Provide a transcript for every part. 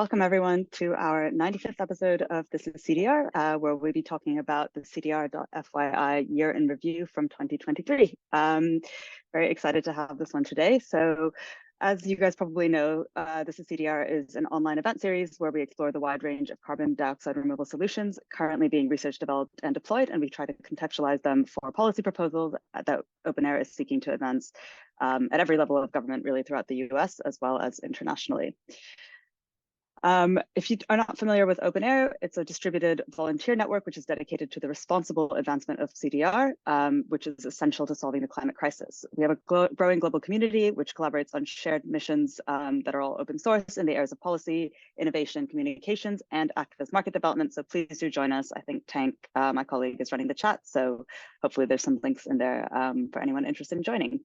Welcome everyone to our 95th episode of This Is CDR, where we'll be talking about the CDR.fyi year in review from 2023. Very excited to have this one today. So as you guys probably know, This Is CDR is an online event series where we explore the wide range of carbon dioxide removal solutions currently being researched, developed, and deployed, and we try to contextualize them for policy proposals that OpenAir is seeking to advance at every level of government, really throughout the US as well as internationally. If you are not familiar with OpenAir, it's a distributed volunteer network which is dedicated to the responsible advancement of CDR, which is essential to solving the climate crisis. We have a growing global community which collaborates on shared missions that are all open source in the areas of policy, innovation, communications, and activist market development. So please do join us. I think Tank, my colleague, is running the chat, so hopefully there's some links in there for anyone interested in joining.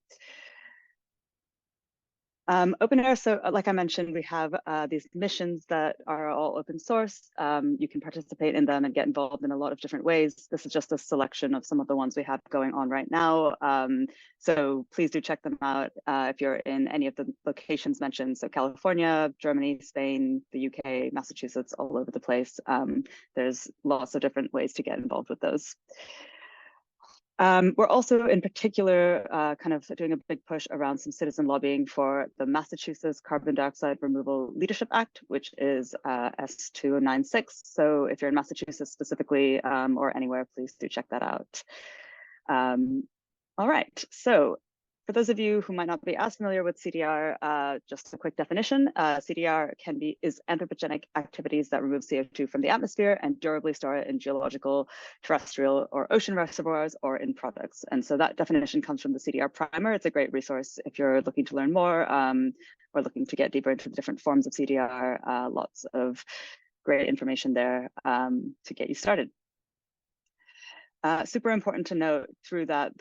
OpenAir, so like I mentioned, we have these missions that are all open source. You can participate in them and get involved in a lot of different ways. This is just a selection of some of the ones we have going on right now. So please do check them out if you're in any of the locations mentioned. So California, Germany, Spain, the UK, Massachusetts, all over the place. There's lots of different ways to get involved with those. We're also in particular kind of doing a big push around some citizen lobbying for the Massachusetts Carbon Dioxide Removal Leadership Act, which is S296. So if you're in Massachusetts specifically or anywhere, please do check that out. All right, so for those of you who might not be as familiar with CDR, just a quick definition. CDR is anthropogenic activities that remove CO2 from the atmosphere and durably store it in geological, terrestrial, or ocean reservoirs or in products. And so that definition comes from the CDR primer. It's a great resource if you're looking to learn more or looking to get deeper into the different forms of CDR. Lots of great information there to get you started. Super important to note through that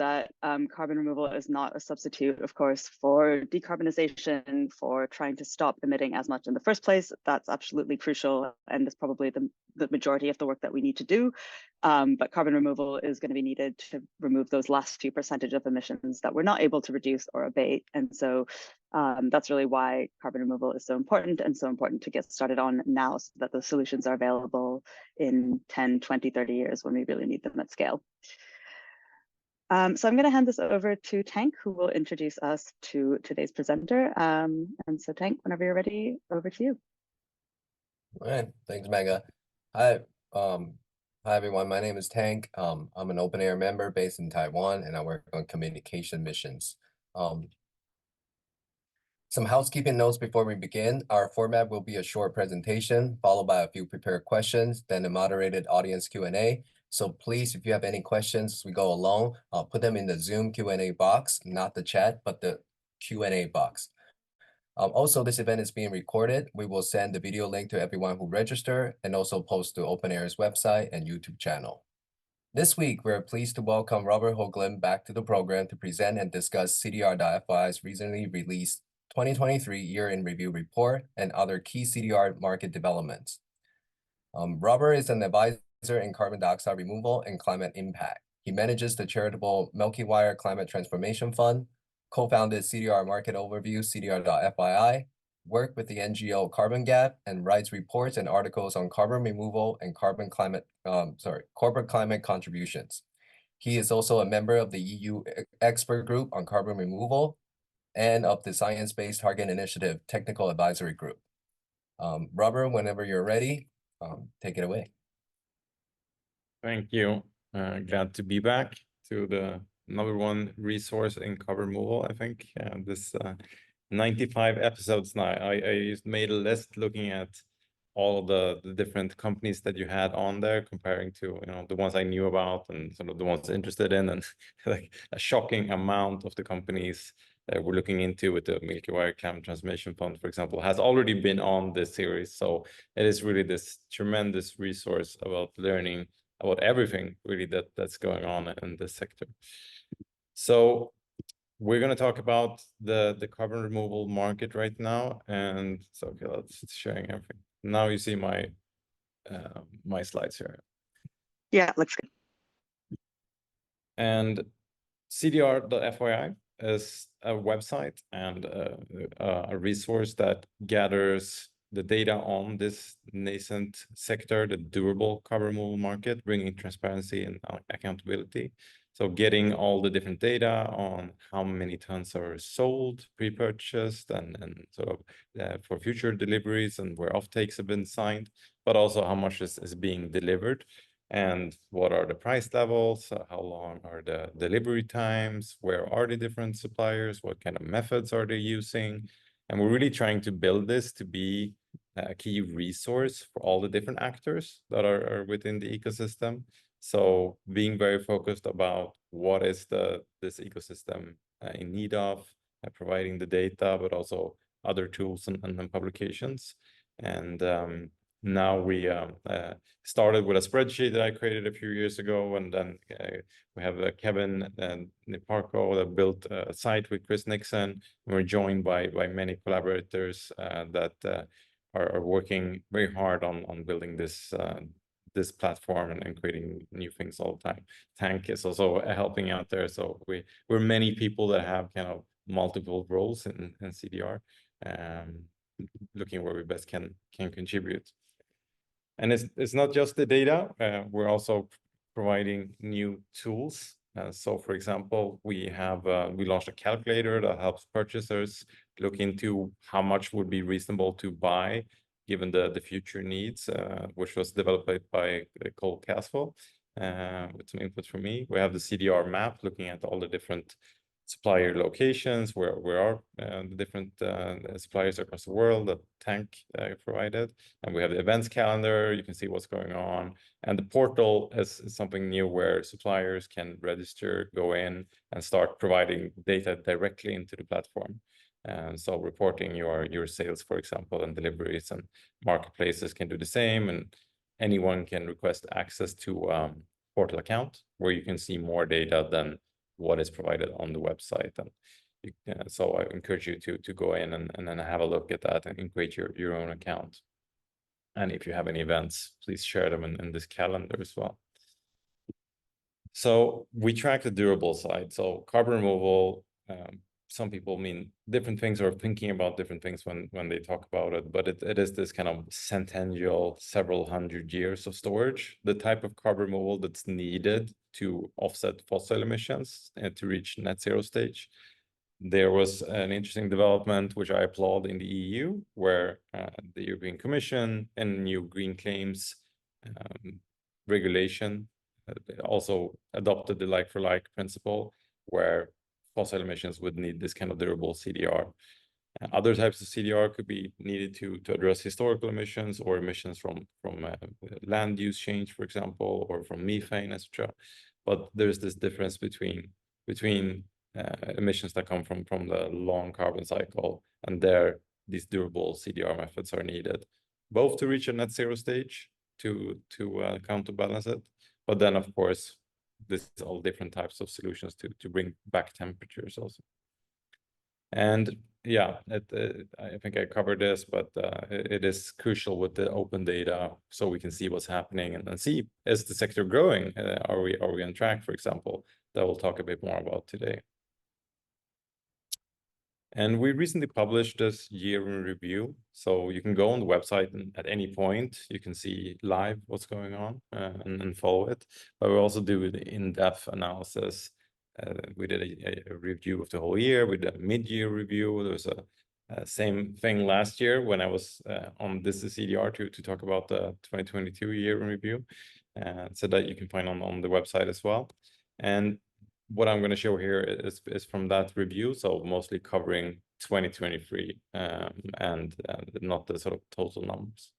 carbon removal is not a substitute, of course, for decarbonization, for trying to stop emitting as much in the first place. That's absolutely crucial, and is probably the majority of the work that we need to do. But carbon removal is going to be needed to remove those last few percentage of emissions that we're not able to reduce or abate. And so that's really why carbon removal is so important, and so important to get started on now so that the solutions are available in 10, 20, 30 years when we really need them at scale. So I'm going to hand this over to Tank, who will introduce us to today's presenter. And so Tank, whenever you're ready, over to you. All right, thanks, Mega. Hi, everyone. My name is Tank. I'm an OpenAir member based in Taiwan, and I work on communication missions. Some housekeeping notes before we begin. Our format will be a short presentation, followed by a few prepared questions, then a moderated audience Q&A. So please, if you have any questions as we go along, put them in the Zoom Q&A box, not the chat, but the Q&A box. Also, this event is being recorded. We will send the video link to everyone who register and also post to OpenAir's website and YouTube channel. This week, we're pleased to welcome Robert Höglund back to the program to present and discuss CDR.fi's recently released 2023 Year in Review report and other key CDR market developments. Robert is an advisor in carbon dioxide removal and climate impact. He manages the charitable Milkywire Climate Transformation Fund, co-founded CDR Market Overview, CDR.fyi, worked with the NGO Carbon Gap, and writes reports and articles on carbon removal and corporate climate contributions. He is also a member of the EU expert group on carbon removal and of the Science Based Target Initiative Technical Advisory Group. Robert, whenever you're ready, take it away. Thank you. Glad to be back to the #1 resource in carbon removal, I think. This 95 episodes now. I just made a list looking at all the different companies that you had on there, comparing to the ones I knew about and some of the ones interested in, and like a shocking amount of the companies that we're looking into with the Milkywire Climate Transformation Fund, for example, has already been on this series. So it is really this tremendous resource about learning about everything really that's going on in this sector. So we're going to talk about the carbon removal market right now. And so, okay, let's sharing everything. Now you see my my slides here. Yeah, looks good. And CDR.fyi is a website and a resource that gathers the data on this nascent sector, the durable carbon removal market, bringing transparency and accountability. So getting all the different data on how many tons are sold, pre-purchased, and sort of for future deliveries, and where offtakes have been signed, but also how much is being delivered, and what are the price levels, how long are the delivery times, where are the different suppliers, what kind of methods are they using. And we're really trying to build this to be a key resource for all the different actors that are within the ecosystem. So being very focused about what is this ecosystem in need of, providing the data, but also other tools and publications. And now we started with a spreadsheet that I created a few years ago, and then we have Kevin and Niparko that built a site with Chris Nixon. And we're joined by many collaborators that are working very hard on building this platform and creating new things all the time. Tank is also helping out there. So we're many people that have kind of multiple roles in CDR, looking where we best can contribute. And it's not just the data, we're also providing new tools. So for example, we launched a calculator that helps purchasers look into how much would be reasonable to buy given the future needs, which was developed by Cole Caswell with some input from me. We have the CDR map looking at all the different supplier locations, where are the different suppliers across the world that Tank provided. And we have the events calendar, you can see what's going on. And the portal is something new where suppliers can register, go in, and start providing data directly into the platform. And so reporting your sales, for example, and deliveries, and marketplaces can do the same, and anyone can request access to portal account where you can see more data than what is provided on the website. And so I encourage you to go in and then have a look at that and create your own account. And if you have any events, please share them in this calendar as well. So we track the durable side. So carbon removal, some people mean different things or thinking about different things when they talk about it, but it is this kind of centennial, several hundred years of storage, the type of carbon removal that's needed to offset fossil emissions and to reach net zero stage. There was an interesting development, which I applaud, in the EU, where the European Commission and new green claims regulation also adopted the like-for-like principle, where fossil emissions would need this kind of durable CDR. Other types of CDR could be needed to address historical emissions or emissions from land use change, for example, or from methane, etc. But there's this difference between emissions that come from the long carbon cycle, and these durable CDR methods are needed, both to reach a net zero stage to counterbalance it, but then of course this is all different types of solutions to bring back temperatures also. And yeah, I think I covered this, but it is crucial with the open data, so we can see what's happening and see, is the sector growing? Are we on track, for example? That we'll talk a bit more about today. And we recently published this year in review, so you can go on the website and at any point you can see live what's going on and follow it. But we also do the in-depth analysis. We did a review of the whole year. We did a mid-year review. There was a same thing last year when I was on This Is CDR to talk about the 2022 year in review, so that you can find on the website as well. And what I'm going to show here is from that review, so mostly covering 2023 and not the sort of total numbers.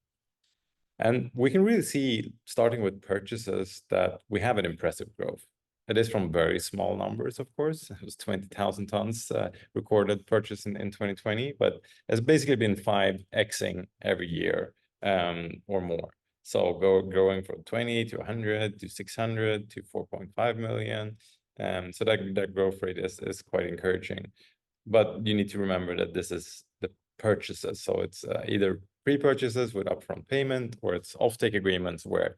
And we can really see, starting with purchases, that we have an impressive growth. It is from very small numbers, of course. It was 20,000 tons recorded purchase in 2020, but it's basically been 5xing every year or more. So growing from 20 to 100 to 600 to 4.5 million. So that growth rate is quite encouraging. But you need to remember that this is the purchases. So it's either pre-purchases with upfront payment, or it's offtake agreements where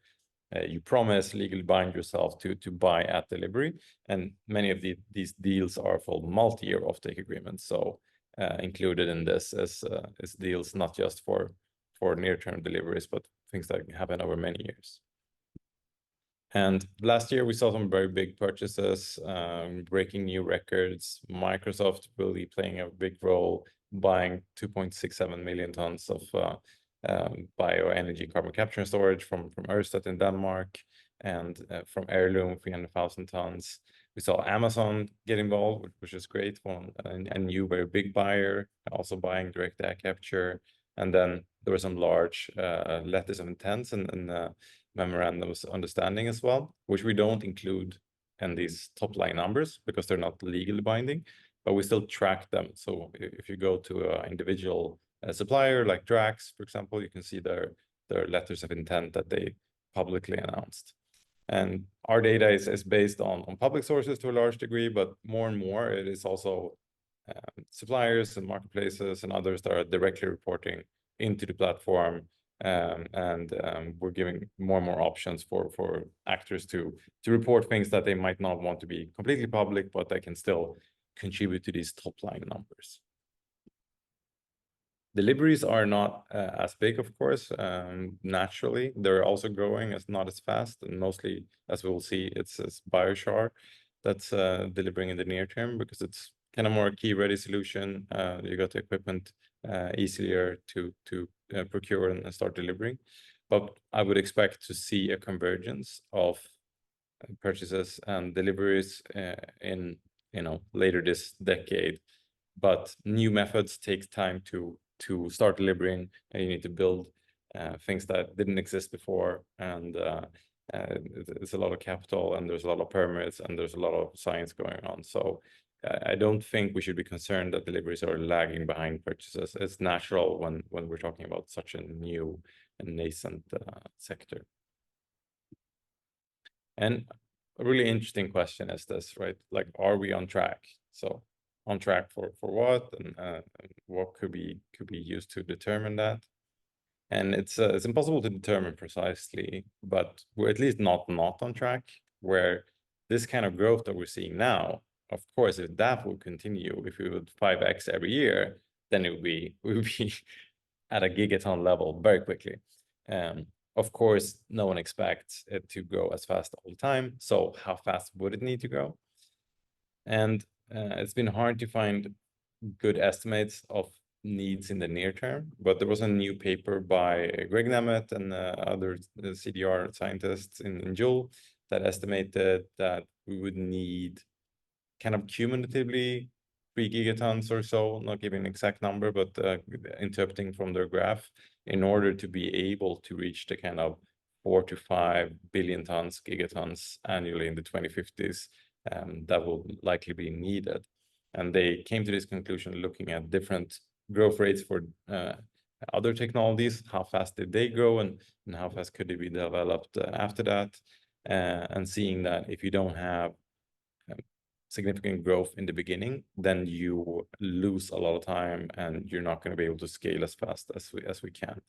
you promise, legally bind yourself to buy at delivery. And many of these deals are for multi-year offtake agreements. So included in this is deals not just for for near-term deliveries, but things that happen over many years. And last year, we saw some very big purchases, breaking new records. Microsoft really playing a big role, buying 2.67 million tons of bioenergy carbon capture and storage from Ørsted in Denmark, and from Heirloom, 300,000 tons. We saw Amazon get involved, which is great, a new very big buyer, also buying direct air capture. And then there were some large letters of intent and memorandums of understanding as well, which we don't include in these top line numbers because they're not legally binding, but we still track them. So if you go to an individual supplier like Drax, for example, you can see their letters of intent that they publicly announced. And our data is based on public sources to a large degree, but more and more it is also suppliers and marketplaces and others that are directly reporting into the platform. We're giving more and more options for actors to report things that they might not want to be completely public, but they can still contribute to these top line numbers. Deliveries are not as big, of course. Naturally, they're also growing not as fast, and mostly, as we will see, it's Biochar that's delivering in the near term because it's kind of more a key-ready solution. You got the equipment easier to procure and start delivering. But I would expect to see a convergence of purchases and deliveries in later this decade. But new methods take time to start delivering, and you need to build things that didn't exist before, and it's a lot of capital, and there's a lot of permits, and there's a lot of science going on. So I don't think we should be concerned that deliveries are lagging behind purchases. It's natural when we're talking about such a new and nascent sector. And a really interesting question is this, right? Like, are we on track? So on track for what, and what could be used to determine that? And it's impossible to determine precisely, but we're at least not on track. Where this kind of growth that we're seeing now, of course, if that will continue, if we would 5x every year, then we would be at a gigaton level very quickly. Of course, no one expects it to grow as fast all the time. So how fast would it need to grow? And it's been hard to find good estimates of needs in the near term, but there was a new paper by Greg Nemeth and other CDR scientists in Joule that estimated that we would need kind of cumulatively 3 gigatons or so, not giving an exact number, but interpreting from their graph, in order to be able to reach the kind of 4 to 5 billion tons, gigatons annually in the 2050s. That will likely be needed. And they came to this conclusion looking at different growth rates for other technologies, how fast did they grow, and how fast could they be developed after that, and seeing that if you don't have significant growth in the beginning, then you lose a lot of time and you're not going to be able to scale as fast as we can.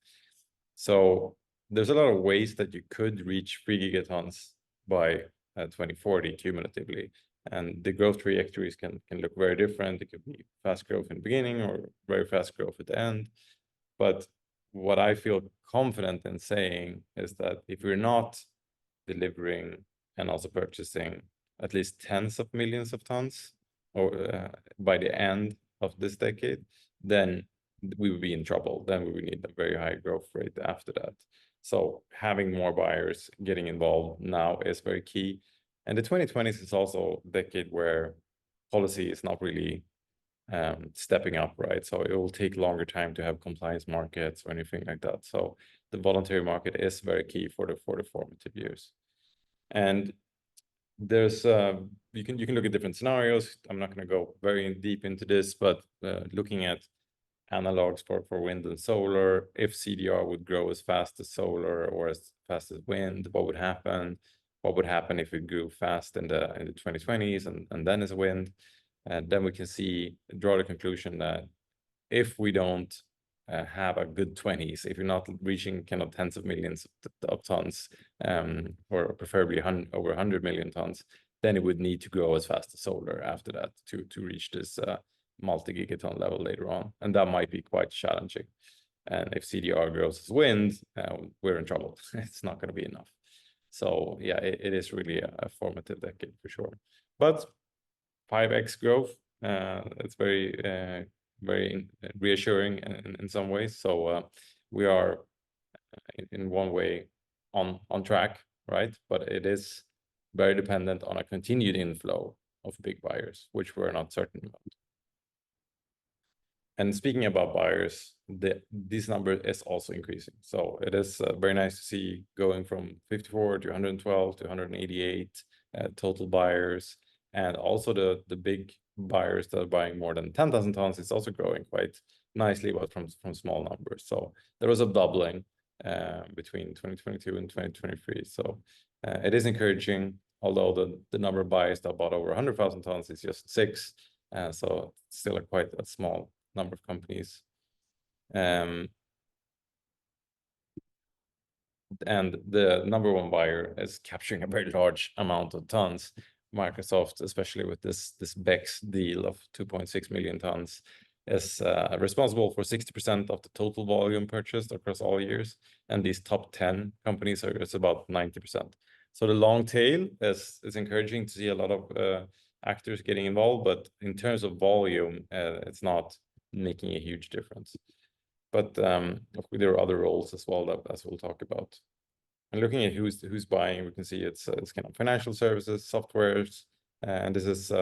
So there's a lot of ways that you could reach 3 gigatons by 2040 cumulatively, and the growth trajectories can look very different. It could be fast growth in the beginning or very fast growth at the end. But what I feel confident in saying is that if we're not delivering and also purchasing at least tens of millions of tons or by the end of this decade, then we would be in trouble. Then we would need a very high growth rate after that. So having more buyers getting involved now is very key. And the 2020s is also a decade where policy is not really stepping up, right? So it will take longer time to have compliance markets or anything like that. So the voluntary market is very key for the formative years. And there's you can look at different scenarios. I'm not going to go very deep into this, but looking at analogs for wind and solar, if CDR would grow as fast as solar or as fast as wind, what would happen? What would happen if it grew fast in the 2020s and then as wind? And then we can draw the conclusion that if we don't have a good 20s, if you're not reaching kind of tens of millions of tons, or preferably over 100 million tons, then it would need to grow as fast as solar after that to reach this multi-gigaton level later on. And that might be quite challenging. And if CDR grows as wind, we're in trouble. It's not going to be enough. So yeah, it is really a formative decade for sure. But 5x growth, it's very reassuring in some ways. So we are in one way on track, right? But it is very dependent on a continued inflow of big buyers, which we're not certain about. And speaking about buyers, this number is also increasing. So it is very nice to see going from 54 to 112 to 188 total buyers. And also the big buyers that are buying more than 10,000 tons is also growing quite nicely, but from small numbers. So there was a doubling between 2022 and 2023. So it is encouraging, although the number of buyers that bought over 100,000 tons is just 6. So it's still quite a small number of companies. And the number one buyer is capturing a very large amount of tons. Microsoft, especially with this BEX deal of 2.6 million tons, is responsible for 60% of the total volume purchased across all years. And these top 10 companies it's about 90%. So the long tail is encouraging to see a lot of actors getting involved, but in terms of volume, it's not making a huge difference. But there are other roles as well that as we'll talk about. And looking at who's buying, we can see it's kind of financial services, softwares, and this is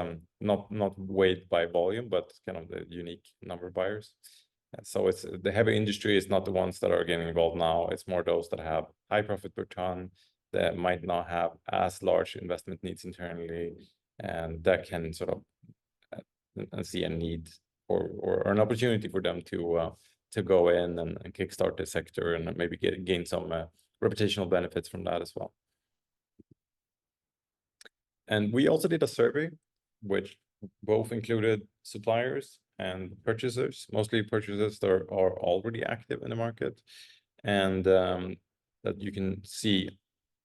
not weighed by volume, but kind of the unique number of buyers. And so it's the heavy industry is not the ones that are getting involved now. It's more those that have high profit per ton, that might not have as large investment needs internally, and that can sort of see a need or an opportunity for them to go in and kickstart the sector and maybe gain some reputational benefits from that as well. And we also did a survey which both included suppliers and purchasers, mostly purchasers that are already active in the market, and that you can see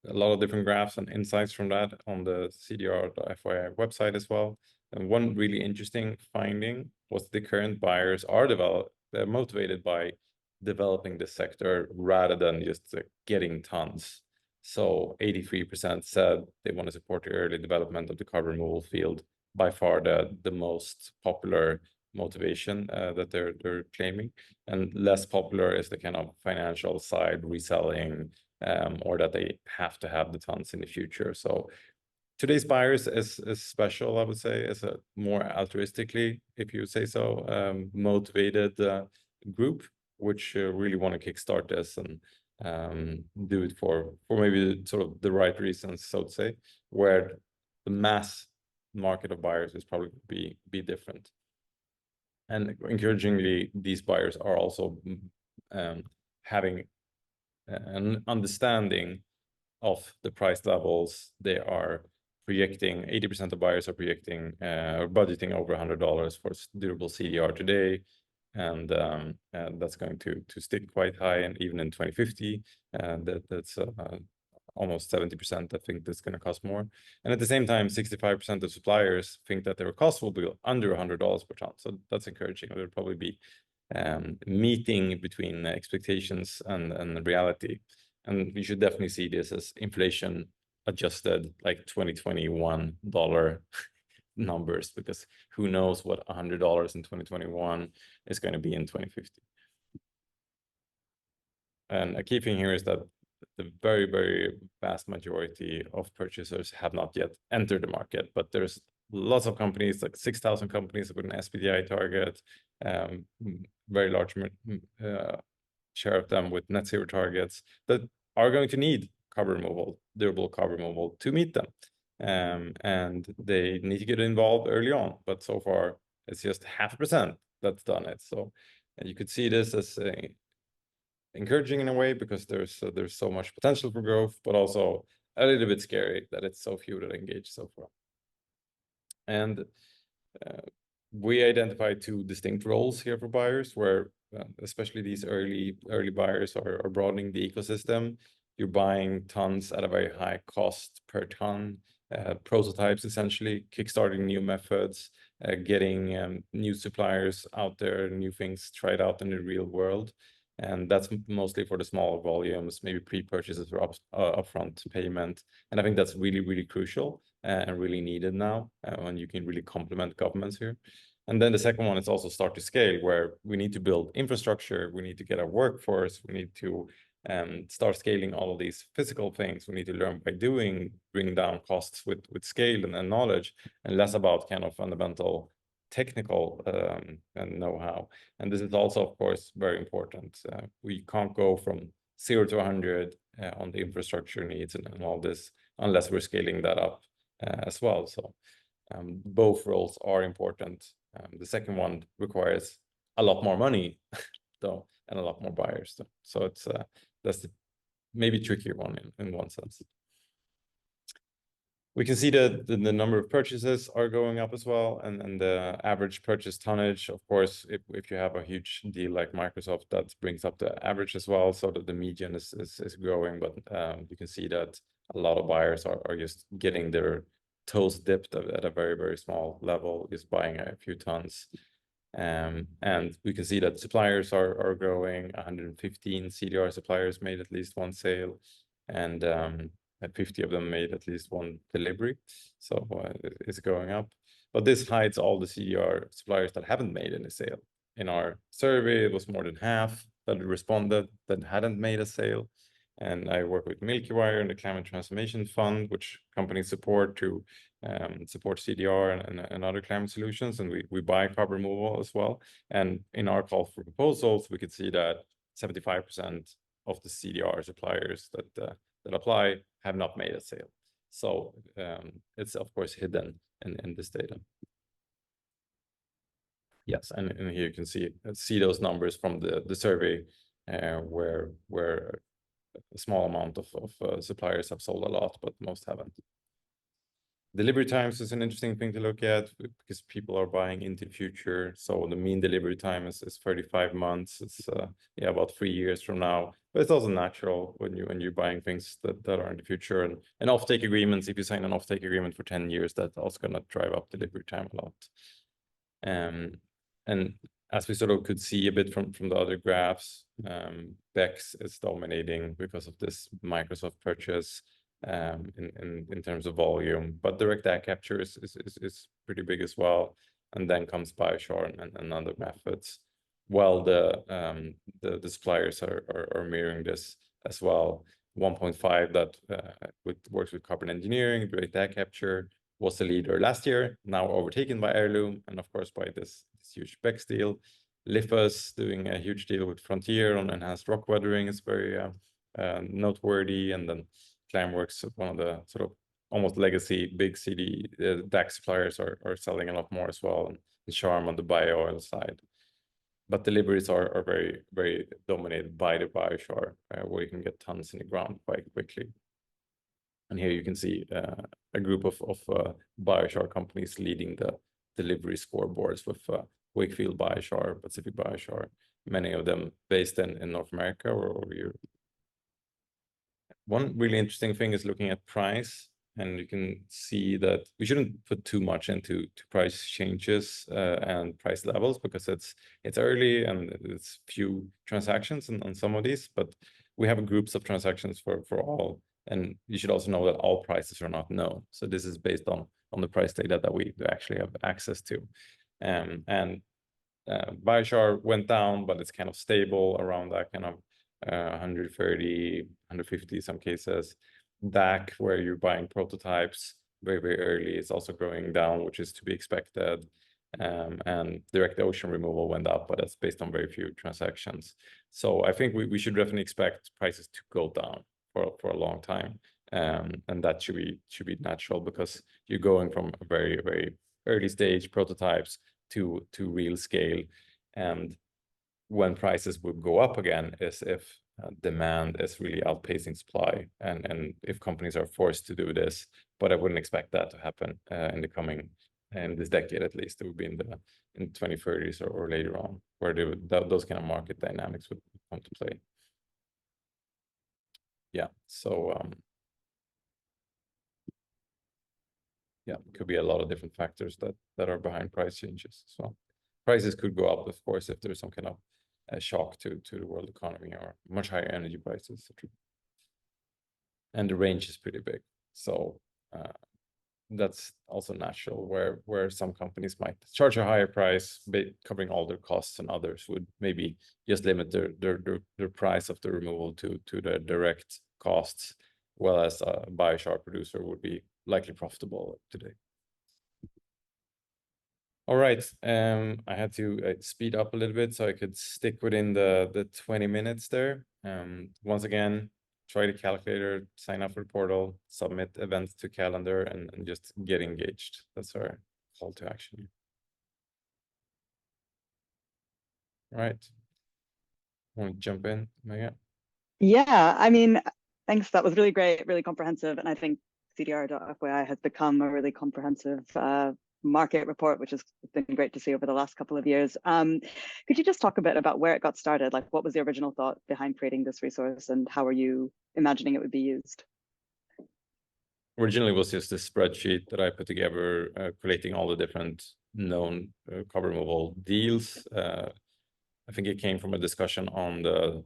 a lot of different graphs and insights from that on the CDR.fyi website as well. And one really interesting finding was the current buyers are motivated by developing the sector rather than just getting tons. So 83% said they want to support the early development of the carbon removal field, by far the most popular motivation that they're claiming. And less popular is the kind of financial side, reselling, or that they have to have the tons in the future. So today's buyers is special, I would say, is a more altruistically, if you say so, motivated group, which really want to kickstart this and do it for maybe sort of the right reasons, so to say, where the mass market of buyers is probably be different. And encouragingly, these buyers are also having an understanding of the price levels. They are projecting, 80% of buyers are projecting or budgeting over $100 for durable CDR today. And that's going to stick quite high, and even in 2050, that's almost 70%. I think that's going to cost more. And at the same time, 65% of suppliers think that their cost will be under $100 per ton. So that's encouraging. It will probably be meeting between expectations and reality. And we should definitely see this as inflation adjusted, like 2021 dollar numbers, because who knows what $100 in 2021 is going to be in 2050. And a key thing here is that the very, very vast majority of purchasers have not yet entered the market, but there's lots of companies, like 6,000 companies with an SBTi target, very large share of them with net zero targets that are going to need carbon removal, durable carbon removal, to meet them. And they need to get involved early on, but so far it's just 0.5% that's done it. So you could see this as encouraging in a way, because there's so much potential for growth, but also a little bit scary that it's so few that engage so far. And we identified 2 distinct roles here for buyers, where especially these early buyers are broadening the ecosystem. You're buying tons at a very high cost per ton, prototypes essentially, kickstarting new methods, getting new suppliers out there, new things tried out in the real world. And that's mostly for the smaller volumes, maybe pre-purchases or upfront payment. And I think that's really, really crucial and really needed now when you can really complement governments here. And then the second one is also start to scale, where we need to build infrastructure, we need to get our workforce, we need to start scaling all of these physical things. We need to learn by doing, bring down costs with scale and knowledge, and less about kind of fundamental technical and know-how. And this is also, of course, very important. We can't go from 0 to 100 on the infrastructure needs and all this unless we're scaling that up as well. So both roles are important. The second one requires a lot more money, though, and a lot more buyers. Though. So it's that's the maybe trickier one in one sense. We can see that the number of purchases are going up as well, and the average purchase tonnage, of course, if you have a huge deal like Microsoft, that brings up the average as well, so that the median is growing. But you can see that a lot of buyers are just getting their toes dipped at a very, very small level, just buying a few tons. And we can see that suppliers are growing. 115 CDR suppliers made at least one sale, and 50 of them made at least one delivery. So it's going up. But this hides all the CDR suppliers that haven't made any sale. In our survey, it was more than half that responded that hadn't made a sale. And I work with Milkywire and the Climate Transformation Fund, which companies support to support CDR and other climate solutions. And we buy carbon removal as well. And in our call for proposals, we could see that 75% of the CDR suppliers that apply have not made a sale. So it's, of course, hidden in this data. Yes, and here you can see those numbers from the survey where a small amount of suppliers have sold a lot, but most haven't. Delivery times is an interesting thing to look at because people are buying into the future. So the mean delivery time is 35 months. It's about 3 years from now. But it's also natural when you're buying things that are in the future. And offtake agreements, if you sign an offtake agreement for 10 years, that's also going to drive up delivery time a lot. And as we sort of could see a bit from the other graphs, BECCS is dominating because of this Microsoft purchase. In terms of volume, but direct air capture is pretty big as well, and then comes biochar and other methods. While the suppliers are mirroring this as well. 1.5 that works with carbon engineering, direct air capture, was the leader last year, now overtaken by Heirloom, and of course by this huge BECCS deal. Lifus doing a huge deal with Frontier on enhanced rock weathering is very noteworthy, and then Climeworks, one of the sort of almost legacy big DAC suppliers, are selling a lot more as well, and Charm on the bio oil side. But deliveries are very, very dominated by the biochar, where you can get tons in the ground quite quickly. And here you can see a group of biochar companies leading the delivery scoreboards with Wakefield Biochar, Pacific Biochar, many of them based in North America or Europe. One really interesting thing is looking at price, and you can see that we shouldn't put too much into price changes and price levels because it's early and it's few transactions on some of these, but we have groups of transactions for all, and you should also know that all prices are not known. So this is based on the price data that we actually have access to, and biochar went down, but it's kind of stable around that kind of 130, 150 some cases. DAC, where you're buying prototypes very, very early, is also going down, which is to be expected. And direct ocean removal went up, but that's based on very few transactions. So I think we should definitely expect prices to go down for a long time. And that should be natural because you're going from a very, very early stage prototypes to real scale. And when prices would go up again is if demand is really outpacing supply, and if companies are forced to do this. But I wouldn't expect that to happen in this decade at least. It would be in the 2030s or later on, where those kind of market dynamics would come to play. Yeah, so yeah, it could be a lot of different factors that are behind price changes as well. Prices could go up, of course, if there's some kind of a shock to the world economy or much higher energy prices. And the range is pretty big. So that's also natural where some companies might charge a higher price, covering all their costs, and others would maybe just limit their price of the removal to the direct costs, whereas a biochar producer would be likely profitable today. All right, I had to speed up a little bit so I could stick within the 20 minutes there. Once again, try the calculator, sign up for the portal, submit events to calendar, and just get engaged. That's our call to action. All right. Want to jump in, Megan? Yeah, I mean, thanks. That was really great, really comprehensive. And I think CDR.fyi has become a really comprehensive market report, which has been great to see over the last couple of years. Could you just talk a bit about where it got started? Like, what was the original thought behind creating this resource, and how are you imagining it would be used? Originally, it was just a spreadsheet that I put together, collating all the different known carbon removal deals. I think it came from a discussion on the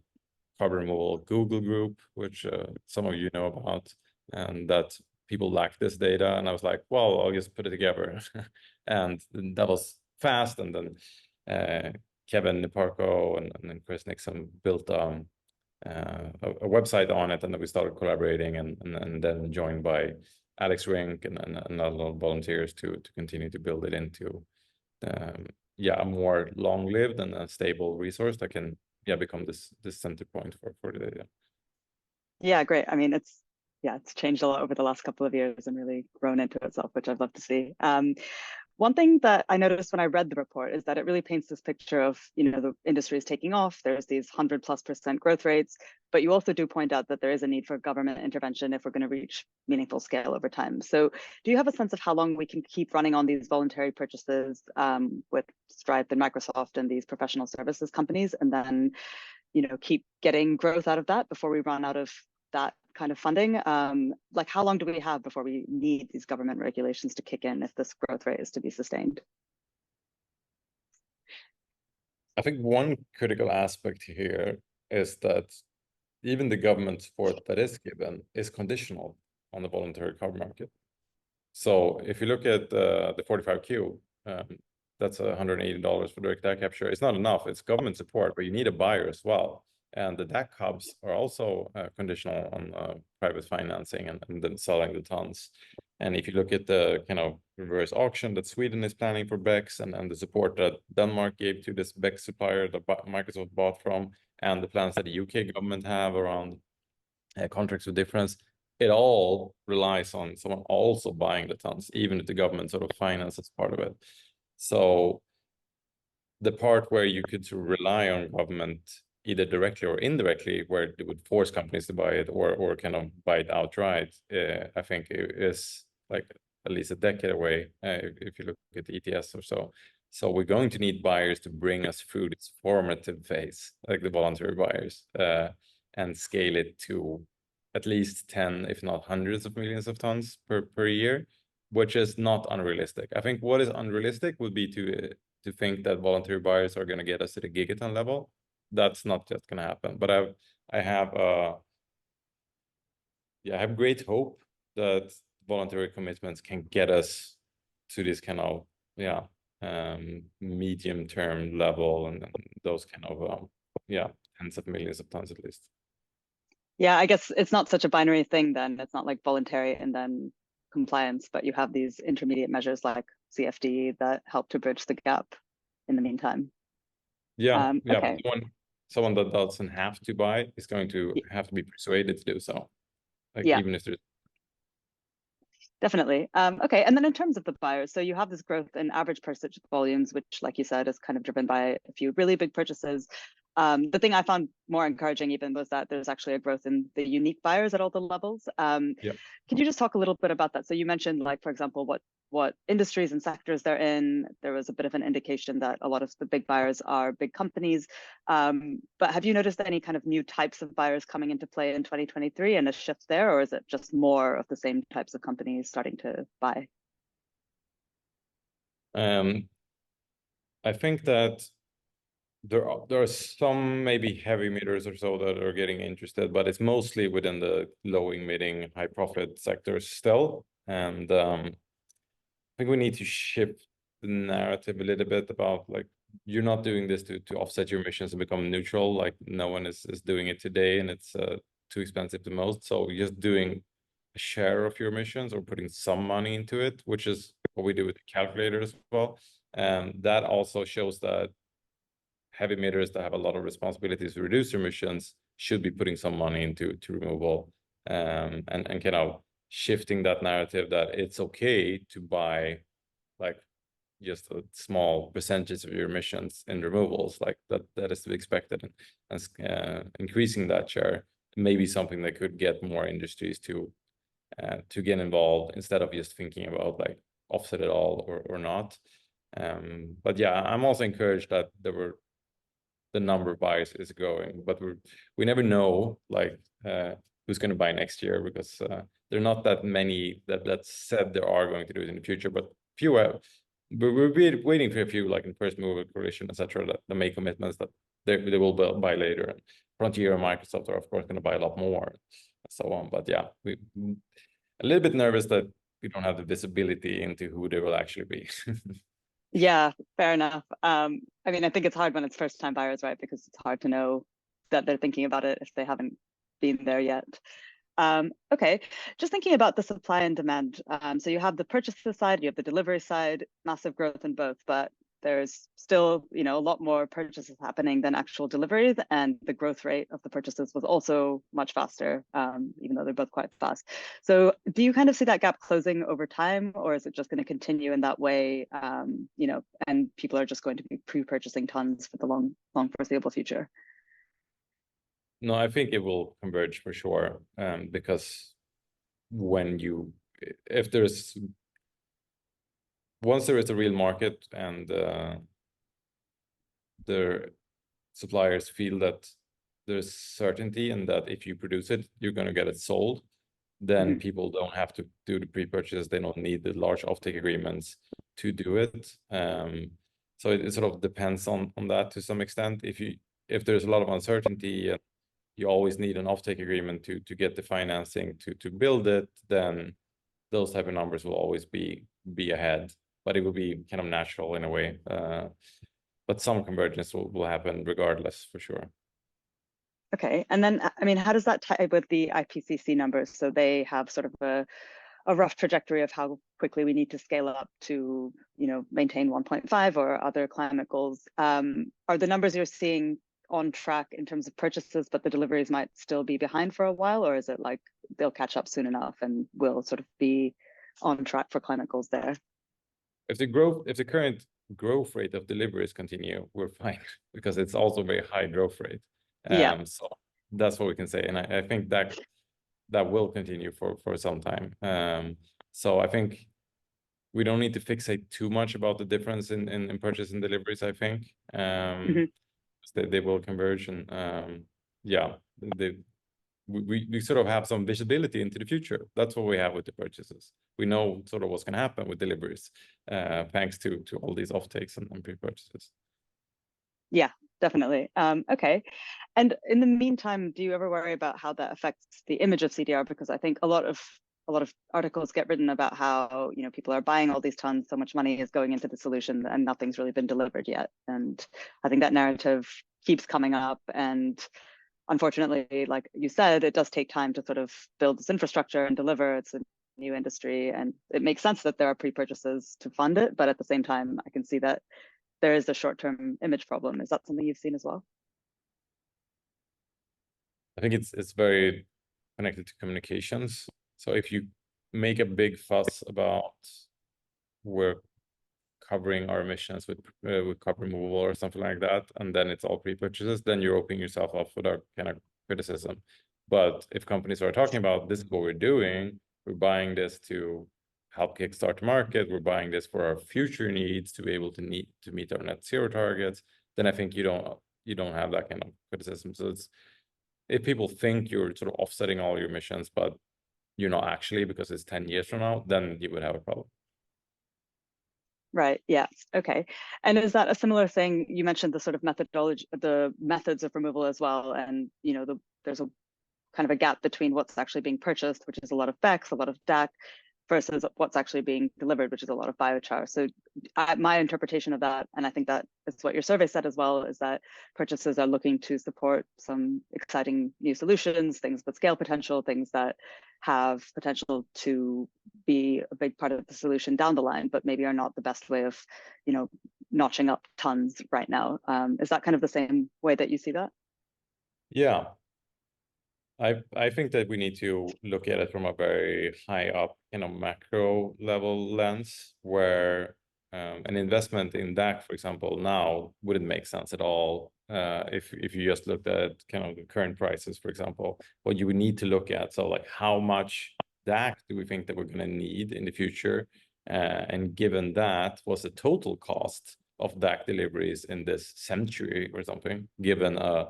carbon removal Google group, which some of you know about, and that people lack this data. And I was like, well, I'll just put it together. And that was fast. And then Kevin Niparko and then Chris Nixon built a website on it, and then we started collaborating, and then joined by Alex Rink and other volunteers to continue to build it into a more long-lived and a stable resource that can become this center point for the data. Yeah, great. I mean, it's changed a lot over the last couple of years and really grown into itself, which I'd love to see. One thing that I noticed when I read the report is that it really paints this picture of, the industry is taking off. There's these 100+% growth rates, but you also do point out that there is a need for government intervention if we're going to reach meaningful scale over time. So do you have a sense of how long we can keep running on these voluntary purchases with Stripe and Microsoft and these professional services companies, and then, keep getting growth out of that before we run out of that kind of funding? Like, how long do we have before we need these government regulations to kick in if this growth rate is to be sustained? I think one critical aspect here is that even the government support that is given is conditional on the voluntary carbon market. So if you look at the 45Q, that's $180 for direct air capture. It's not enough. It's government support, but you need a buyer as well. And the DAC hubs are also conditional on private financing and then selling the tons. And if you look at the kind of reverse auction that Sweden is planning for BECCS, and the support that Denmark gave to this BECCS supplier that Microsoft bought from, and the plans that the UK government have around contracts with difference, it all relies on someone also buying the tons, even if the government sort of finances part of it. So the part where you could sort of rely on government either directly or indirectly, where it would force companies to buy it or kind of buy it outright, I think it is like at least a decade away if you look at the ETS or so. So we're going to need buyers to bring us through this formative phase, like the voluntary buyers, and scale it to at least 10, if not hundreds of millions of tons per year, which is not unrealistic. I think what is unrealistic would be to think that voluntary buyers are going to get us to the gigaton level. That's not just going to happen. But I have great hope that voluntary commitments can get us to this kind of medium term level, and those kind of tens of millions of tons at least. Yeah, I guess it's not such a binary thing then. It's not like voluntary and then compliance, but you have these intermediate measures like CFD that help to bridge the gap in the meantime. Okay. Someone that doesn't have to buy is going to have to be persuaded to do so. Even if there's definitely. Okay, and then in terms of the buyers, so you have this growth in average purchase volumes, which, like you said, is kind of driven by a few really big purchases. The thing I found more encouraging even was that there's actually a growth in the unique buyers at all the levels. Can you just talk a little bit about that? So you mentioned, like, for example, what industries and sectors they're in. There was a bit of an indication that a lot of the big buyers are big companies. But have you noticed any kind of new types of buyers coming into play in 2023 and a shift there, or is it just more of the same types of companies starting to buy? I think that There are some maybe heavy emitters or so that are getting interested, but it's mostly within the low emitting, high profit sectors still. And I think we need to shift the narrative a little bit about like, you're not doing this to offset your emissions and become neutral. Like no one is doing it today, and it's too expensive to most. So just doing a share of your emissions or putting some money into it, which is what we do with the calculator as well. And that also shows that heavy emitters that have a lot of responsibilities to reduce their emissions should be putting some money into removal, and kind of shifting that narrative that it's okay to buy like just a small percentage of your emissions in removals, like that is to be expected, and increasing that share may be something that could get more industries to get involved instead of just thinking about like offset it all or not. But yeah, I'm also encouraged that the number of buyers is growing, but we never know like who's going to buy next year, because there are not that many that said they are going to do it in the future, but few we're waiting for a few like in first mover coalition, etc., that make commitments that they will buy later. And Frontier and Microsoft are of course going to buy a lot more, and so on. But yeah, we a little bit nervous that we don't have the visibility into who they will actually be. Yeah, fair enough. I mean, I think it's hard when it's first-time buyers, right? Because it's hard to know that they're thinking about it if they haven't been there yet. Okay, just thinking about the supply and demand. So you have the purchaser side, you have the delivery side, massive growth in both, but there's still, a lot more purchases happening than actual deliveries, and the growth rate of the purchases was also much faster, even though they're both quite fast. So do you kind of see that gap closing over time, or is it just going to continue in that way, and people are just going to be pre-purchasing tons for the long foreseeable future? No, I think it will converge for sure, because once there is a real market and the suppliers feel that there's certainty and that if you produce it, you're going to get it sold, then people don't have to do the pre-purchase. They don't need the large offtake agreements to do it. So it sort of depends on that to some extent. If there's a lot of uncertainty, you always need an offtake agreement to get the financing to build it, then those type of numbers will always be ahead, but it will be kind of natural in a way. But some convergence will happen regardless, for sure. Okay, and then, I mean, how does that tie with the IPCC numbers? So they have sort of a rough trajectory of how quickly we need to scale up to, maintain 1.5 or other climate goals. Are the numbers you're seeing on track in terms of purchases, but the deliveries might still be behind for a while, or is it like they'll catch up soon enough and will sort of be on track for climate goals there? If the current growth rate of deliveries continue, we're fine, because it's also a very high growth rate. Yeah. So that's what we can say, and I think that will continue for some time. So I think we don't need to fixate too much about the difference in purchase and deliveries. I think they will converge, and yeah, we sort of have some visibility into the future. That's what we have with the purchases. We know sort of what's going to happen with deliveries, thanks to all these offtakes and pre-purchases. Yeah, definitely. Okay. And in the meantime, do you ever worry about how that affects the image of CDR? Because I think a lot of articles get written about how, people are buying all these tons, so much money is going into the solution and nothing's really been delivered yet. And I think that narrative keeps coming up. And unfortunately, like you said, it does take time to sort of build this infrastructure and deliver. It's a new industry, and it makes sense that there are pre-purchases to fund it. But at the same time, I can see that there is a short-term image problem. Is that something you've seen as well? I think it's very connected to communications. So if you make a big fuss about we're covering our emissions with carbon removal or something like that, and then it's all pre-purchases, then you're opening yourself up for that kind of criticism. But if companies are talking about this is what we're doing, we're buying this to help kickstart the market, we're buying this for our future needs to be able to meet our net zero targets, then I think you don't have that kind of criticism. So if people think you're sort of offsetting all your emissions, but you're not actually, because it's 10 years from now, then you would have a problem. Right. Yeah. Okay. And is that a similar thing? You mentioned the sort of methodology, the methods of removal as well, and there's a kind of a gap between what's actually being purchased, which is a lot of BECCS, a lot of DAC, versus what's actually being delivered, which is a lot of biochar. So my interpretation of that, and I think that is what your survey said as well, is that purchases are looking to support some exciting new solutions, things with scale potential, things that have potential to be a big part of the solution down the line, but maybe are not the best way of, notching up tons right now. Is that kind of the same way that you see that? Yeah. I think that we need to look at it from a very high up, macro level lens, where an investment in DAC, for example, now wouldn't make sense at all. If you just looked at kind of the current prices, for example, what you would need to look at, so like how much DAC do we think that we're going to need in the future, and given that, what's the total cost of DAC deliveries in this century or something, given a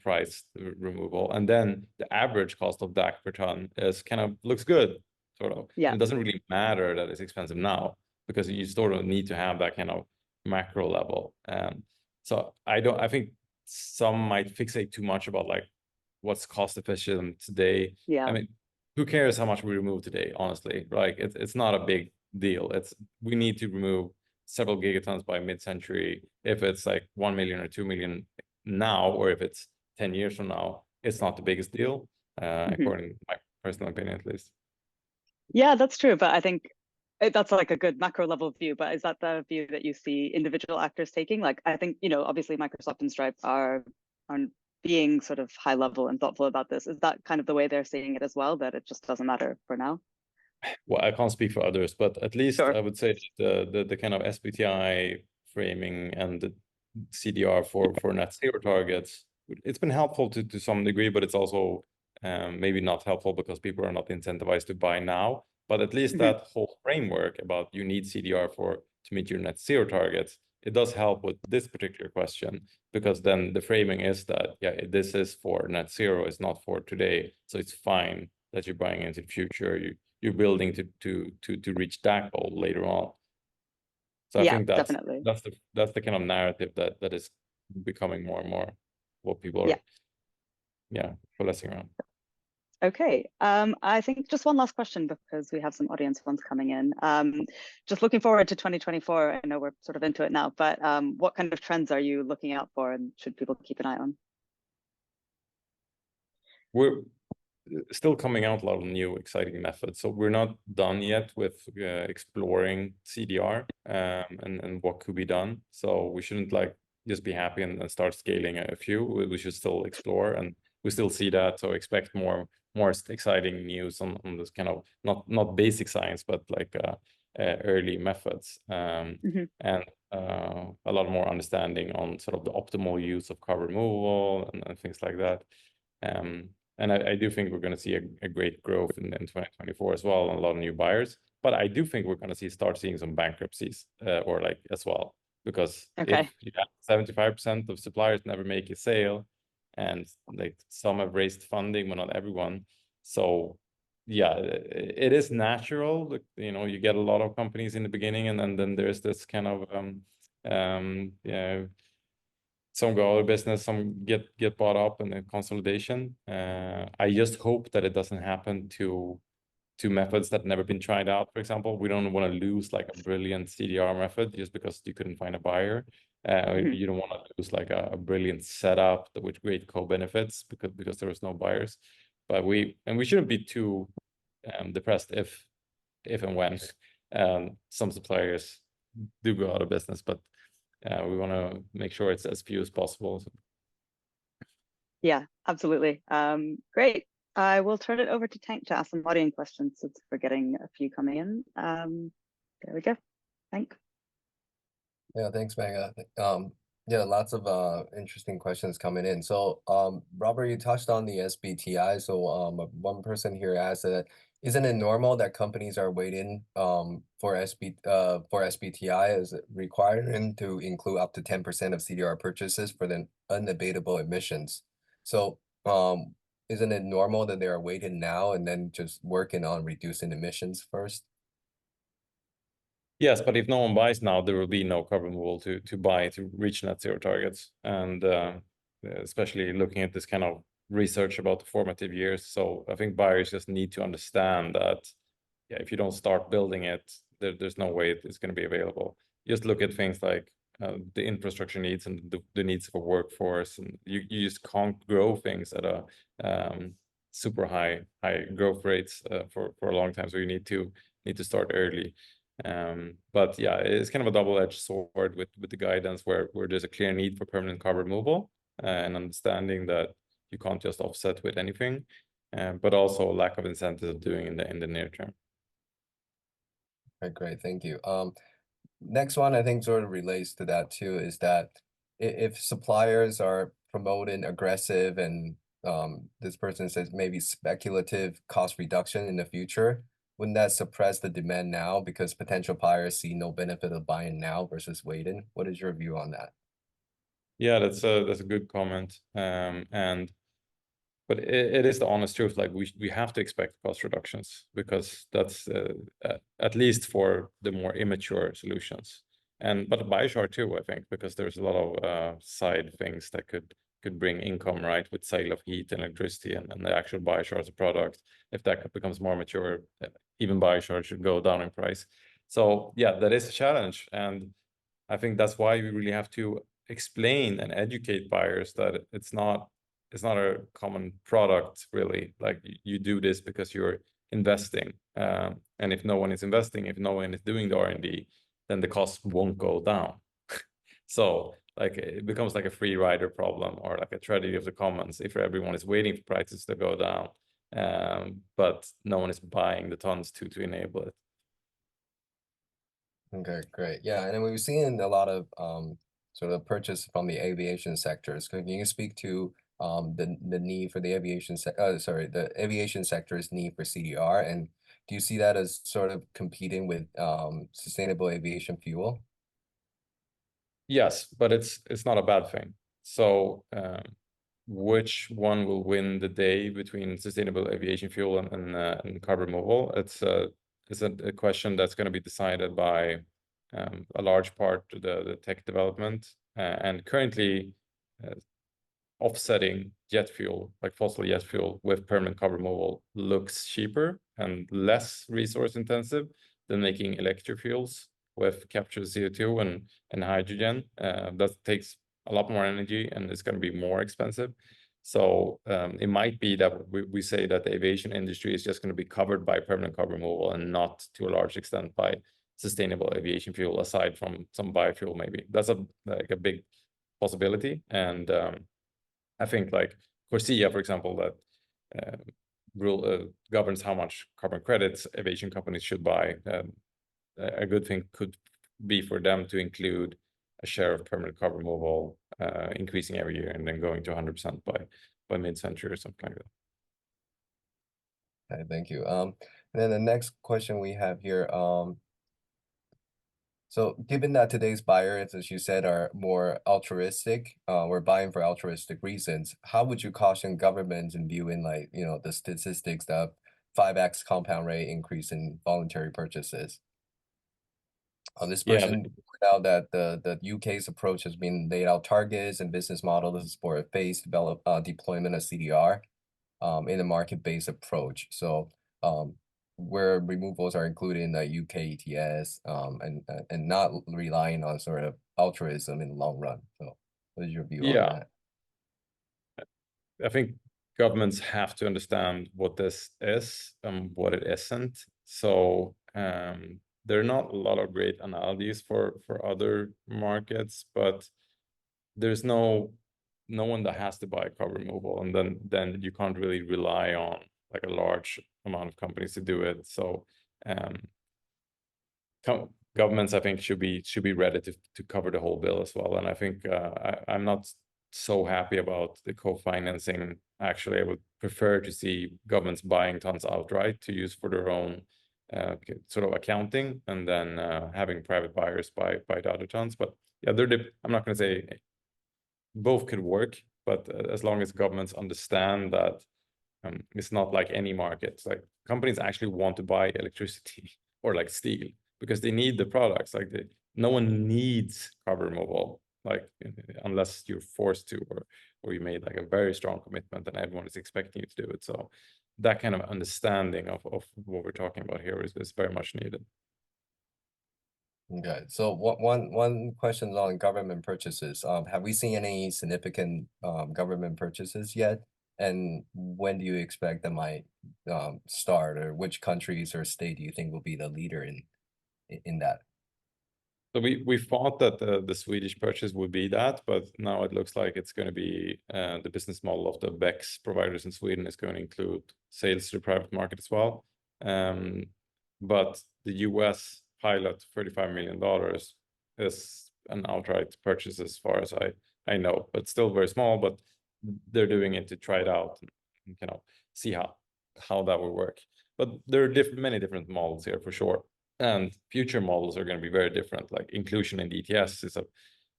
price removal, and then the average cost of DAC per ton is looks good, sort of. Yeah. It doesn't really matter that it's expensive now, because you sort of need to have that kind of macro level. So I think some might fixate too much about like what's cost efficient today. Yeah. I mean, who cares how much we remove today, honestly? Like it's not a big deal. We need to remove several gigatons by mid-century. If it's like 1 million or 2 million now, or if it's 10 years from now, it's not the biggest deal, according to my personal opinion, at least. Yeah, that's true. But I think that's like a good macro level view. But is that the view that you see individual actors taking? Like, I think, obviously Microsoft and Stripe are being sort of high level and thoughtful about this. Is that kind of the way they're seeing it as well, that it just doesn't matter for now? Well, I can't speak for others, but at least Sure. I would say the kind of SBTi framing and the CDR for net zero targets, it's been helpful to some degree, but it's also maybe not helpful because people are not incentivized to buy now. But at least that whole framework about you need CDR to meet your net zero targets, it does help with this particular question, because then the framing is that, yeah, this is for net zero, it's not for today. So it's fine that you're buying into the future. You're building to reach that goal later on. So I think that's definitely. that's the kind of narrative that is becoming more and more what people are coalescing around. Okay. I think just one last question, because we have some audience ones coming in. Just looking forward to 2024. I know we're sort of into it now, but what kind of trends are you looking out for, and should people keep an eye on? We're still coming out a lot of new exciting methods, so we're not done yet with exploring CDR and what could be done. So we shouldn't like just be happy and start scaling a few. We should still explore, and we still see that. So expect more exciting news on this kind of not basic science, but like early methods, and a lot more understanding on sort of the optimal use of carbon removal and things like that. And I do think we're going to see a great growth in 2024 as well, and a lot of new buyers. But I do think we're going to start seeing some bankruptcies or like as well, because if you have 75% of suppliers never make a sale, and like some have raised funding, but not everyone. So yeah, it is natural. You get a lot of companies in the beginning, and then there's this kind of some go out of business, some get bought up, and then consolidation. I just hope that it doesn't happen to methods that never been tried out. For example, we don't want to lose like a brilliant CDR method just because you couldn't find a buyer. You don't want to lose like a brilliant setup with great co-benefits because there was no buyers. But we shouldn't be too depressed if and when some suppliers do go out of business, but we want to make sure it's as few as possible. Yeah, absolutely. Great. I will turn it over to Tank to ask some audience questions, since we're getting a few coming in. There we go. Tank. Yeah, thanks, Mega. Yeah, lots of interesting questions coming in. So, Robert, you touched on the SBTi. So, one person here asked that, isn't it normal that companies are waiting for SBTi as a requirement to include up to 10% of CDR purchases for the unabatable emissions? So, isn't it normal that they are waiting now and then just working on reducing emissions first? Yes, but if no one buys now, there will be no carbon removal to buy to reach net zero targets. And especially looking at this kind of research about the formative years. So I think buyers just need to understand that, yeah, if you don't start building it, there's no way it's going to be available. Just look at things like the infrastructure needs and the needs of a workforce, and you just can't grow things at a super high growth rates for a long time. So you need to start early. But yeah, it's kind of a double-edged sword with the guidance where there's a clear need for permanent carbon removal and understanding that you can't just offset with anything, but also lack of incentive of doing in the near term. Right, great, thank you. Next one I think sort of relates to that too, is that if suppliers are promoting aggressive and this person says maybe speculative cost reduction in the future, wouldn't that suppress the demand now because potential buyers see no benefit of buying now versus waiting? What is your view on that? Yeah, that's a good comment. But it is the honest truth. Like we have to expect cost reductions because that's at least for the more immature solutions. But buyers are too, I think, because there's a lot of side things that could bring income, right, with sale of heat and electricity and the actual biochar as a product. If that becomes more mature, even biochar should go down in price. So yeah, that is a challenge, and I think that's why we really have to explain and educate buyers that it's not a common product, really. Like you do this because you're investing, and if no one is investing, if no one is doing the R&D, then the cost won't go down. So like it becomes like a free rider problem or like a tragedy of the commons if everyone is waiting for prices to go down, but no one is buying the tons to enable it. Okay, great. Yeah, and then we've seen a lot of sort of purchase from the aviation sectors. Can you speak to the need for the aviation the aviation sector's need for CDR, and do you see that as sort of competing with sustainable aviation fuel? Yes, but it's not a bad thing. So which one will win the day between sustainable aviation fuel and carbon removal? It's a question that's going to be decided by a large part of the tech development, and currently offsetting jet fuel, like fossil jet fuel, with permanent carbon removal looks cheaper and less resource intensive than making electric fuels with captured CO2 and hydrogen. That takes a lot more energy and it's going to be more expensive. So it might be that we say that the aviation industry is just going to be covered by permanent carbon removal and not to a large extent by sustainable aviation fuel, aside from some biofuel maybe. That's like a big possibility. And I think like CORSIA, for example, that governs how much carbon credits aviation companies should buy. A good thing could be for them to include a share of permanent carbon removal increasing every year and then going to 100% by mid-century or something like that. Okay, thank you. And then the next question we have here, so given that today's buyers, as you said, are more altruistic, we're buying for altruistic reasons, how would you caution governments in viewing like, the statistics that 5x compound rate increase in voluntary purchases? This person pointed out that the UK's approach has been laid out targets and business models for a phased deployment of CDR in a market-based approach. So where removals are included in the UK ETS and not relying on sort of altruism in the long run. So what is your view on that? I think governments have to understand what this is and what it isn't. So there are not a lot of great analogies for other markets, but there's no one that has to buy carbon removal, and then you can't really rely on like a large amount of companies to do it. So governments, I think, should be ready to cover the whole bill as well. And I think I'm not so happy about the co-financing. Actually, I would prefer to see governments buying tons outright to use for their own sort of accounting, and then having private buyers buy the other tons. But yeah, I'm not going to say both could work, but as long as governments understand that it's not like any market. Like companies actually want to buy electricity or like steel. because they need the products. Like no one needs carbon removal, like unless you're forced to, or you made like a very strong commitment and everyone is expecting you to do it. So that kind of understanding of what we're talking about here is very much needed. Okay, so one question on government purchases. Have we seen any significant government purchases yet? And when do you expect that might start, or which countries or state do you think will be the leader in that? So we thought that the Swedish purchase would be that, but now it looks like it's going to be the business model of the BECS providers in Sweden is going to include sales to the private market as well. But the US pilot, $35 million, is an outright purchase as far as I know, but still very small, but they're doing it to try it out and see how that will work. But there are many different models here for sure. And future models are going to be very different. Like inclusion in the ETS is a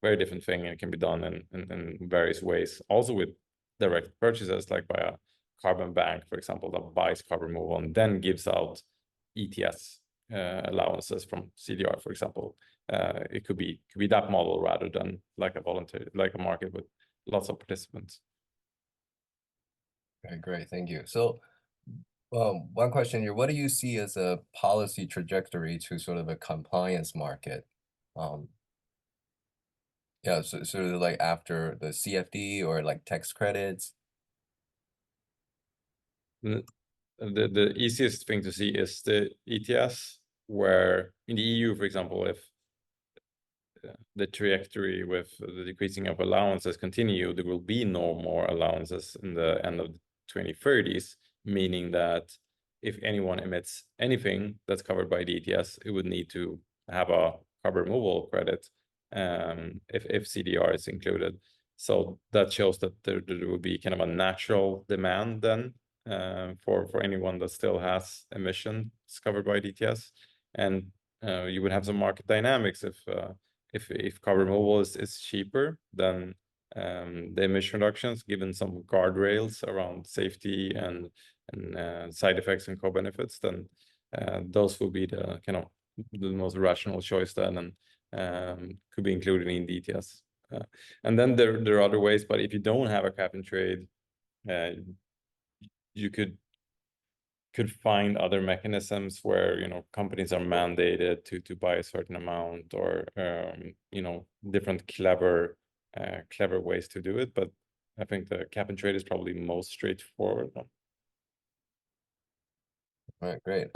very different thing, and it can be done in various ways. Also with direct purchases, like by a carbon bank, for example, that buys carbon removal and then gives out ETS allowances from CDR, for example. It could be that model rather than like a market with lots of participants. Okay, great, thank you. So one question here, what do you see as a policy trajectory to sort of a compliance market? Yeah, so sort of like after the CFD or like tax credits? The easiest thing to see is the ETS, where in the EU, for example, if the trajectory with the decreasing of allowances continue, there will be no more allowances in the end of the 2030s, meaning that if anyone emits anything that's covered by the ETS, it would need to have a carbon removal credit if CDR is included. So that shows that there will be kind of a natural demand then for anyone that still has emissions covered by the ETS. And you would have some market dynamics if carbon removal is cheaper than the emission reductions, given some guardrails around safety and side effects and co-benefits, then those will be the kind of the most rational choice then, and could be included in the ETS. And then there are other ways, but if you don't have a cap and trade, you could find other mechanisms where companies are mandated to buy a certain amount, or different clever ways to do it. But I think the cap and trade is probably most straightforward. All right, great.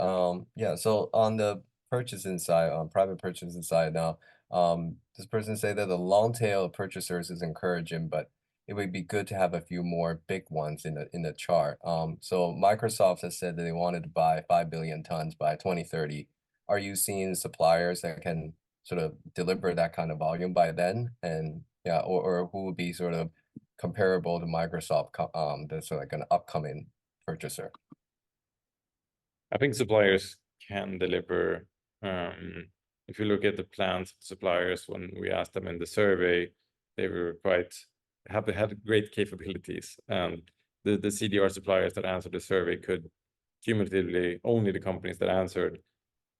Yeah, so on the purchasing side, on private purchasing side now, this person say that the long tail of purchasers is encouraging, but it would be good to have a few more big ones in the chart. So Microsoft has said that they wanted to buy 5 billion tons by 2030. Are you seeing suppliers that can sort of deliver that kind of volume by then? And yeah, or who would be sort of comparable to Microsoft, that's sort of like an upcoming purchaser? I think suppliers can deliver. If you look at the plans of suppliers, when we asked them in the survey, they were had great capabilities. And the CDR suppliers that answered the survey could cumulatively, only the companies that answered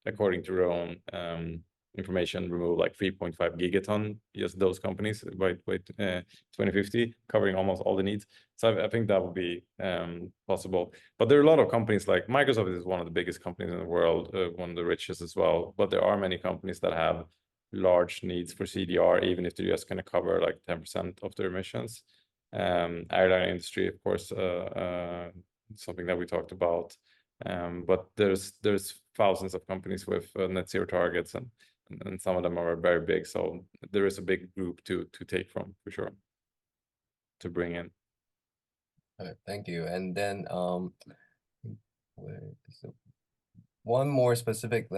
according to their own information, remove like 3.5 gigaton, just those companies by 2050, covering almost all the needs. So I think that would be possible. But there are a lot of companies, like Microsoft is one of the biggest companies in the world, one of the richest as well. But there are many companies that have large needs for CDR, even if they're just going to cover like 10% of their emissions. Airline industry, of course, something that we talked about. But there's thousands of companies with net zero targets, and some of them are very big. So there is a big group to take from, for sure, to bring in. All right, thank you. And then one more specific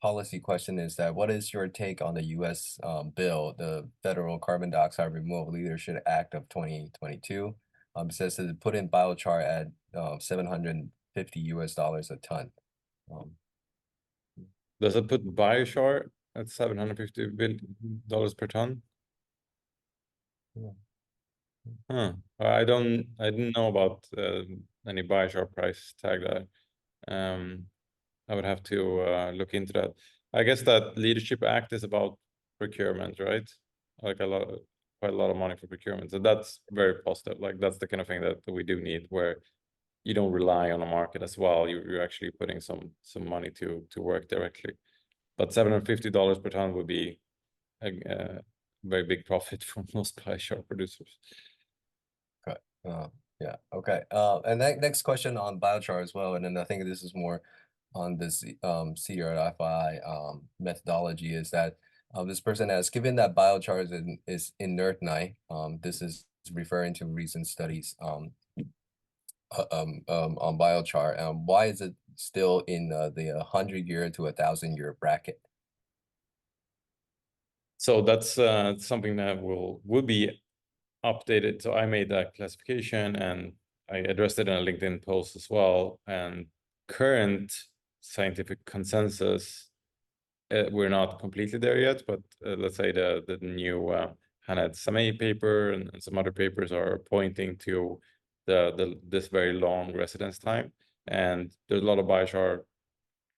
policy question is that what is your take on the US bill, the Federal Carbon Dioxide Removal Leadership Act of 2022? It says to put in biochar at $750 a ton. Does it put biochar at $750 per ton? Yeah. Huh. I didn't know about any biochar price tag there. I would have to look into that. I guess that Leadership Act is about procurement, right? Like quite a lot of money for procurement. So that's very positive. Like that's the kind of thing that we do need, where you don't rely on a market as well. You're actually putting some money to work directly. But $750 per ton would be a very big profit for most biochar producers. Okay. Yeah. Okay. And next question on biochar as well, and then I think this is more on this CDR.fyi methodology, is that this person has, given that biochar is inert night, this is referring to recent studies on biochar. Why is it still in the 100-year to 1,000-year bracket? So that's something that will be updated. So I made that classification and I addressed it in a LinkedIn post as well. And current scientific consensus, we're not completely there yet, but let's say the new Hanad Samei paper and some other papers are pointing to this very long residence time. And there's a lot of biochar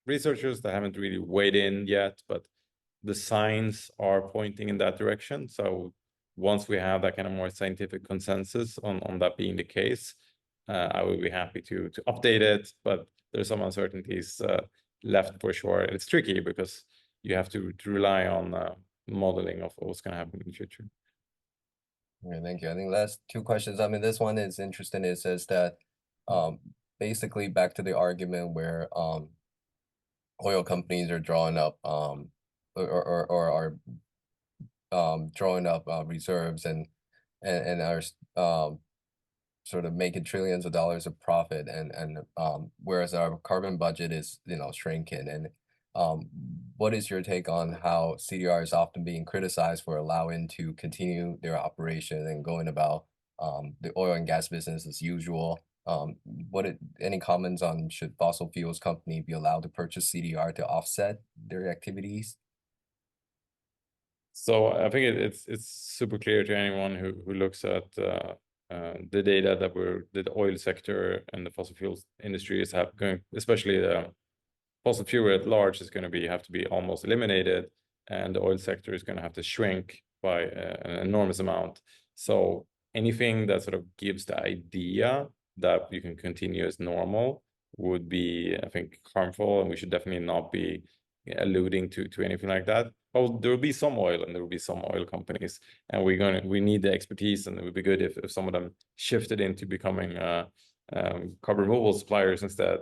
researchers that haven't really weighed in yet, but the signs are pointing in that direction. So once we have that kind of more scientific consensus on that being the case, I would be happy to update it, but there's some uncertainties left for sure. It's tricky because you have to rely on modeling of what's going to happen in the future. Okay, thank you. I think last two questions. I mean, this one is interesting. It says that basically back to the argument where oil companies are drawing up or are drawing up reserves and are sort of making trillions of dollars of profit, and whereas our carbon budget is, you know, shrinking. And what is your take on how CDR is often being criticized for allowing to continue their operation and going about the oil and gas business as usual? Any comments on, should fossil fuels company be allowed to purchase CDR to offset their activities? So I think it's super clear to anyone who looks at the data that the oil sector and the fossil fuels industry is going, especially the fossil fuel at large is going to have to be almost eliminated, and the oil sector is going to have to shrink by an enormous amount. So anything that sort of gives the idea that you can continue as normal would be, I think, harmful, and we should definitely not be alluding to anything like that. Oh, there will be some oil and there will be some oil companies, and we need the expertise, and it would be good if some of them shifted into becoming carbon removal suppliers instead.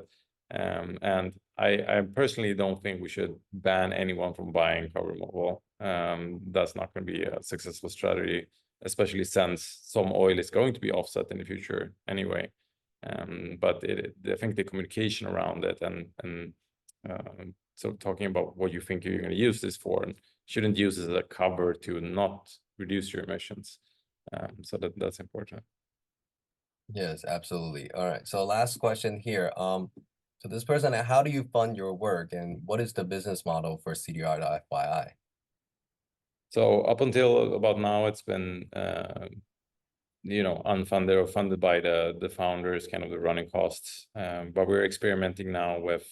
And I personally don't think we should ban anyone from buying carbon removal. That's not going to be a successful strategy, especially since some oil is going to be offset in the future anyway. But I think the communication around it and so talking about what you think you're going to use this for, and shouldn't use it as a cover to not reduce your emissions. So that's important. Yes, absolutely. All right. So last question here. So this person, how do you fund your work, and what is the business model for CDR.fyi? So up until about now, it's been unfunded or funded by the founders, kind of the running costs. But we're experimenting now with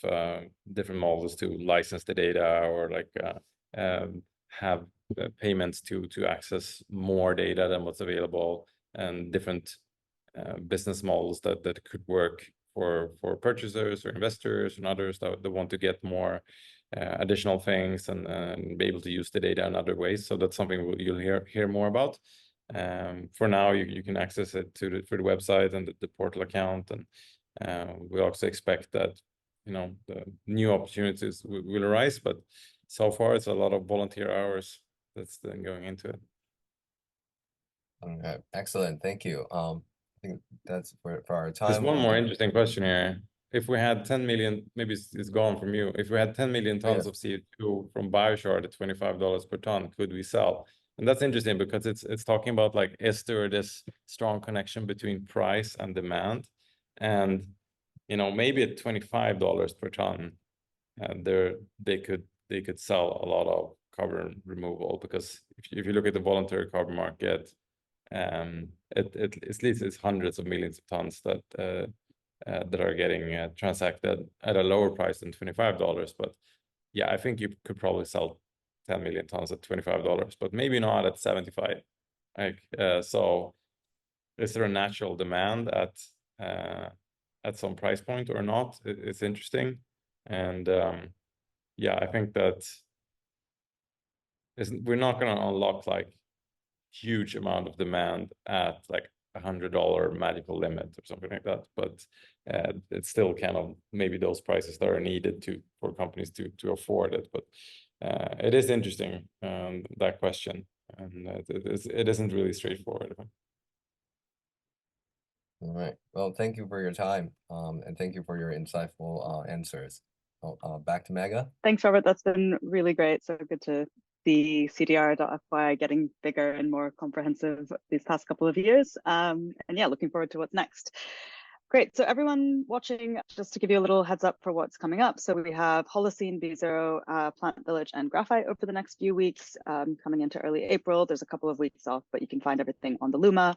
different models to license the data, or like have payments to access more data than what's available, and different business models that could work for purchasers or investors and others that want to get more additional things and be able to use the data in other ways. So that's something you'll hear more about. For now, you can access it through the website and the portal account, and we also expect that the new opportunities will arise. But so far, it's a lot of volunteer hours that's then going into it. Okay, excellent. Thank you. I think that's for our time. There's one more interesting question here. If we had 10 million, maybe it's gone from you. If we had 10 million tons of CO2 from biochar at $25 per ton, could we sell? And that's interesting because it's talking about, like, is there this strong connection between price and demand? And maybe at $25 per ton, they could sell a lot of carbon removal, because if you look at the voluntary carbon market, at least it's hundreds of millions of tons that are getting transacted at a lower price than $25. But yeah, I think you could probably sell 10 million tons at $25, but maybe not at 75. Like, so is there a natural demand at some price point or not? It's interesting. And yeah, I think that we're not going to unlock like huge amount of demand at like $100 magical limit or something like that, but it's still kind of maybe those prices that are needed for companies to afford it. But it is interesting, that question, and it isn't really straightforward. All right. Well, thank you for your time, and thank you for your insightful answers. Back to Mega. Thanks, Robert. That's been really great. So good to see CDR.fyi getting bigger and more comprehensive these past couple of years. And yeah, looking forward to what's next. Great. So everyone watching, just to give you a little heads up for what's coming up. So we have Holocene, B0, Plant Village, and Graphite over the next few weeks, coming into early April. There's a couple of weeks off, but you can find everything on the Luma.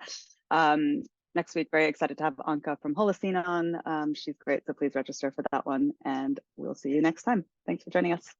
Next week, very excited to have Anka from Holocene on. She's great, so please register for that one, and we'll see you next time. Thanks for joining us.